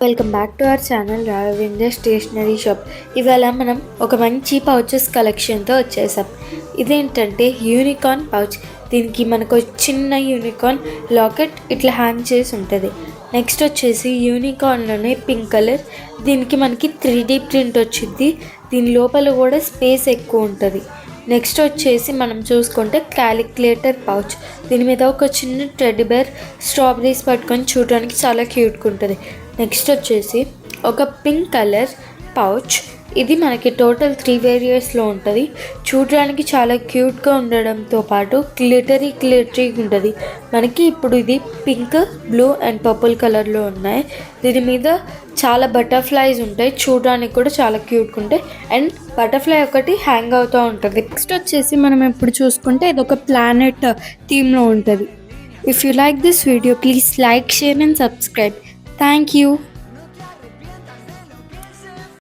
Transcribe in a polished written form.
Welcome back to our channel Raghavendra stationery shop. ఇవాళ మనం ఒక మంచి పౌచెస్ కలెక్షన్తో వచ్చేసాం. ఇదేంటంటే యూనికార్న్ పౌచ్. దీనికి మనకు చిన్న యూనికార్న్ లాకెట్ ఇట్లా హ్యాంగ్ చేసి ఉంటుంది. నెక్స్ట్ వచ్చేసి యూనికార్న్లోనే పింక్ కలర్. దీనికి మనకి 3D ప్రింట్ వచ్చింది. దీని లోపల కూడా స్పేస్ ఎక్కువ ఉంటుంది. నెక్స్ట్ వచ్చేసి మనం చూసుకుంటే క్యాలిక్యులేటర్ పౌచ్. దీని మీద ఒక చిన్న టెడ్డీ బేర్ స్ట్రాబెరీస్ పట్టుకొని చూడడానికి చాలా క్యూట్గా ఉంటుంది. నెక్స్ట్ వచ్చేసి ఒక పింక్ కలర్ పౌచ్. ఇది మనకి టోటల్ 3 వేరియంట్స్లో ఉంటుంది. చూడడానికి చాలా క్యూట్గా ఉండడంతో పాటు గ్లిటరీగా ఉంటుంది. మనకి ఇప్పుడు ఇది పింక్, బ్లూ అండ్ పర్పుల్ కలర్లో ఉన్నాయి. దీని మీద చాలా బటర్ఫ్లైస్ ఉంటాయి. చూడడానికి కూడా చాలా క్యూట్గా ఉంటాయి. అండ్ బటర్ఫ్లై ఒకటి హ్యాంగ్ అవుతూ ఉంటుంది. నెక్స్ట్ వచ్చేసి మనం ఎప్పుడు చూసుకుంటే ఇది ఒక ప్లానెట్ థీమ్లో ఉంటుంది. If you like this video please like, share and subscribe. Thank you.